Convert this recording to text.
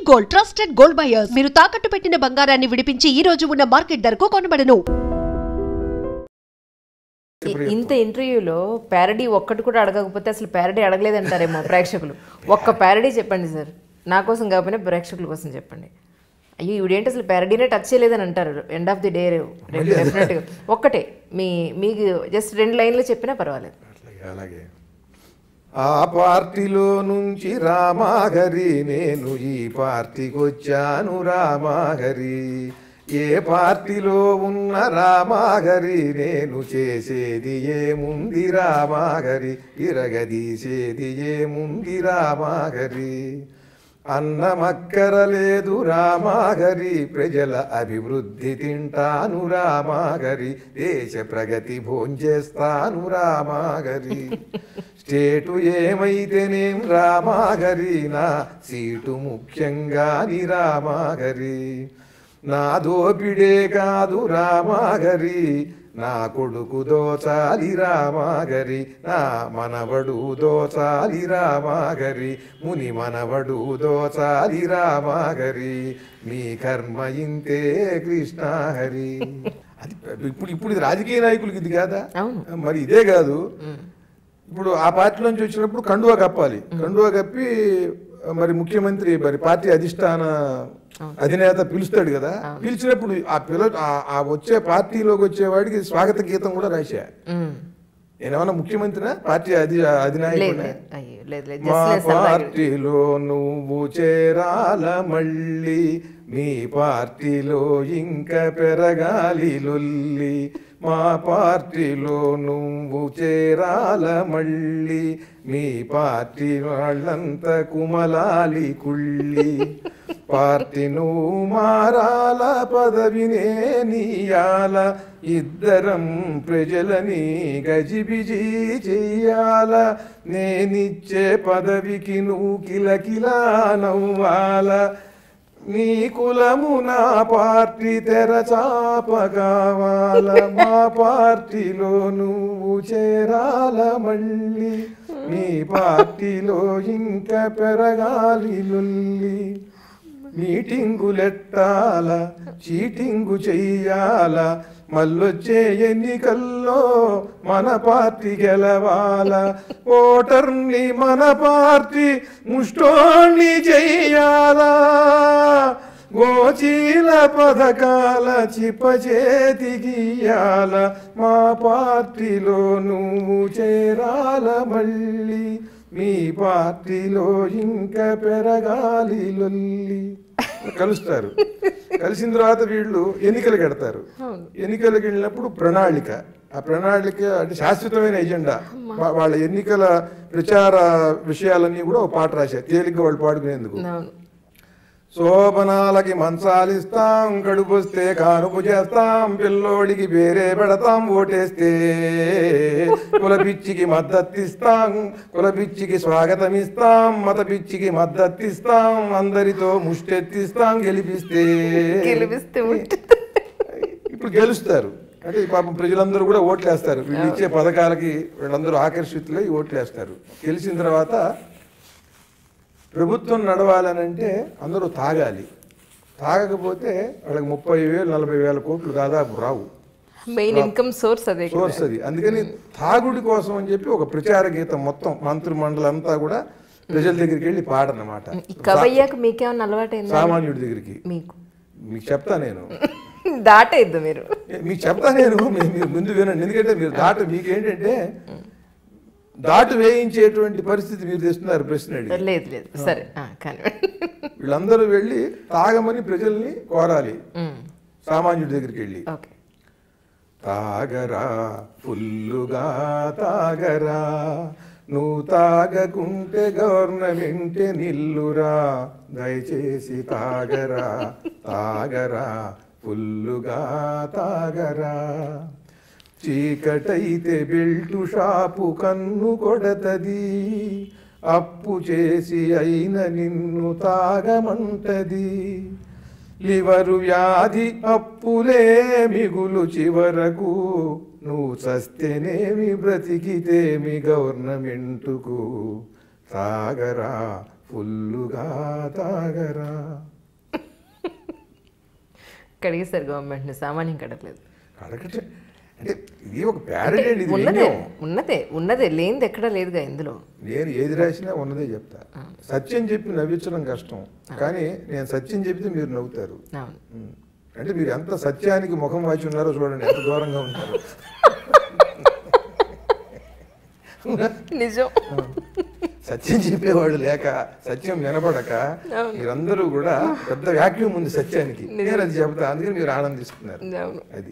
Gold trusted gold buyers. మీరు తాకట్టు పెట్టిన బంగారాన్ని విడిపించి ఈ రోజు ఉన్న మార్కెట్ ధరకు కొనబడను. ఇంత ఇంటర్వ్యూలో ప్యారడీ ఒక్కటి కూడా అడగకపోతే అసలు ప్యారడీ అడగలేదంటారేమో ప్రేక్షకులు. ఒక్క ప్యారడీ చెప్పండి సార్, నా కోసం కాకపోయినా ప్రేక్షకుల కోసం చెప్పండి. అయ్యో ఇవిడేంటి అసలు ప్యారడీనే టచ్ చేయలేదని అంటారు ఎండ్ ఆఫ్ ది డే. డెఫినెట్గా ఒక్కటే మీకు జస్ట్ 2 లైన్లు చెప్పినా పర్వాలేదు. అలాగే. ఆ పార్టీలో నుంచి రామాహరి, నేను ఈ పార్టీకి వచ్చాను రామాహరి. ఏ పార్టీలో ఉన్న రామాహరి, నేను చేసేది ఏముంది రామాహరి, ఇరగదీసేది ఏముంది రామాహరి. అన్నమక్కరలేదు రామాహరి, ప్రజల అభివృద్ధి తింటాను రామాహరి, దేశ ప్రగతి భోంచేస్తాను రామాహరి. స్టేటు ఏమైతేనేం రామాహరి, నా సీటు ముఖ్యంగాని రామాహరి. నా దోపిడే కాదు రామాహరి, నా కొడుకు దోచాలి రామాహరి, నా మనవడు దోచాలి రామాహరి, ముని మనవడు దోచాలి రామాహరి, మీ కర్మ ఇంతే కృష్ణహరి. అది ఇప్పుడు ఇది రాజకీయ నాయకులకి ఇది కాదా? మరి ఇదే కాదు. ఇప్పుడు ఆ పార్టీలోంచి వచ్చినప్పుడు కండువా కప్పాలి. కండువా కప్పి మరి ముఖ్యమంత్రి మరి పార్టీ అధిష్టాన అధినేత పిలుస్తాడు కదా, పిలిచినప్పుడు ఆ వచ్చే పార్టీలోకి వచ్చేవాడికి స్వాగత గీతం కూడా రాశా. నేనేమన్నా ముఖ్యమంత్రినా, పార్టీ అధినాయకుడినా? మా పార్టీలో నువ్వు చేరాల మళ్ళీ, మీ పార్టీలో ఇంకా పెరగాలి లొల్లి. మా పార్టీలో నువ్వు చేరాల మళ్ళీ, మీ పార్టీ వాళ్ళంతా కుమలాలి కుళ్ళి. పార్టీ నువ్వు మారాల, పదవినే నీయాల, ఇద్దరం ప్రజలని గజిబిజి చెయ్యాల. నేనిచ్చే పదవికి నువ్వు కిలకిలా నవ్వాల. నీ కులము నా పార్టీ తెరచాప కావాల, మా పార్టీలో నువ్వు చేరాల మళ్ళీ, మీ పార్టీలో ఇంకా పెరగాలి లొల్లి. మీటింగులెట్టాల, చీటింగు చెయ్యాల, మళ్ళొచ్చే ఎన్నికల్లో మన పార్టీ గెలవాల. ఓటర్ని మన పార్టీ ముష్టోణ్ణి చెయ్యాలా, గోచీల పథకాల చిపచేతికియాల. మా పార్టీలో నువ్వు చేరాల మళ్ళీ, మీ పార్టీలో ఇంకా పెరగాలి లొల్లి. కలుస్తారు. కలిసిన తర్వాత వీళ్ళు ఎన్నికలకు వెడతారు. ఎన్నికలకు వెళ్ళినప్పుడు ప్రణాళిక, ఆ ప్రణాళిక అంటే శాశ్వతమైన ఎజెండా. వాళ్ళ ఎన్నికల ప్రచార విషయాలన్నీ కూడా ఒక పాట రాశారు తేలిగ్గా వాళ్ళు పాడుకునేందుకు. శోభనాలకి మంచాలిస్తాం, కడుపొస్తే కానుపు చేస్తాం, పిల్లోడికి వేరే పెడతాం ఓటేస్తే. కులపిచ్చికి మద్దతిస్తాం, కులపిచ్చికి స్వాగతం ఇస్తాం, మత పిచ్చికి మద్దతిస్తాం, అందరితో ముష్టెత్తిస్తాం గెలిపిస్తే. ఇప్పుడు గెలుస్తారు అంటే పాపం ప్రజలందరూ కూడా ఓట్లేస్తారు. వీళ్ళు ఇచ్చే పథకాలకి వీళ్ళందరూ ఆకర్షితులై ఓట్లేస్తారు. గెలిచిన తర్వాత ప్రభుత్వం నడవాలనంటే అందరూ తాగాలి. తాగకపోతే వాళ్ళకి 30,000 40,000 కోట్లు దాదాపు రావు. మెయిన్ ఇన్కమ్ సోర్స్ అది. అందుకని తాగుడి కోసం అని చెప్పి ఒక ప్రచార గీతం మొత్తం మంత్రి మండలంతా కూడా ప్రజల దగ్గరికి వెళ్ళి పాడనమాట. సామాన్యుడి దగ్గరికి మీకు చెప్తా నేను, దాటేద్దు మీరు, మీకు చెప్తా నేను, మీరు ముందు వినండి. ఎందుకంటే మీరు మీకేంటంటే దాటు వేయించేటువంటి పరిస్థితి మీరు తెస్తున్నారు. ప్రశ్న లేదు సరే, వీళ్ళందరూ వెళ్ళి తాగమని ప్రజల్ని కోరాలి. సామాన్యుడి దగ్గరికి వెళ్ళి తాగరా, ఫుల్లుగా తాగరా, నువ్వు తాగకుంటే గవర్నమెంటే నిల్లురా, దయచేసి తాగరా, తాగరా, ఫుల్లుగా తాగరా. చీకటైతే బెల్టు షాపు కన్ను కొడతది, అప్పు చేసి అయిన నిన్ను తాగమంటది. లివరు వ్యాధి అప్పులే మిగులు చివరకు, నువ్వు చస్తేనేమి బ్రతికితేమి గవర్నమెంటుకు. తాగరా, ఫుల్లుగా తాగరా. కడిగేస్తారు గవర్నమెంట్ని, సామాన్యం కడగలేదు. అడగటే అంటే ఇది ఒక ప్యారడీ అండి, ఇది ఉన్నదే లేనిది ఎక్కడా లేదుగా ఇందులో. నేను ఏది రాసినా ఉన్నదే చెప్తా. సత్యం చెప్పి నవ్వించడం కష్టం, కానీ నేను సత్యం చెప్తే మీరు నవ్వుతారు. అంటే మీరు ఎంత సత్యానికి ముఖం వాచి ఉన్నారో చూడండి, ఎంత దూరంగా ఉంటారు. నిజం. సత్యం చెప్పేవాడు లేక, సత్యం వినపడక మీరందరూ కూడా పెద్ద వ్యాక్యూమ్ ఉంది సత్యానికి. నేను అది చెప్తా, అందుకని మీరు ఆనందిస్తున్నారు. అది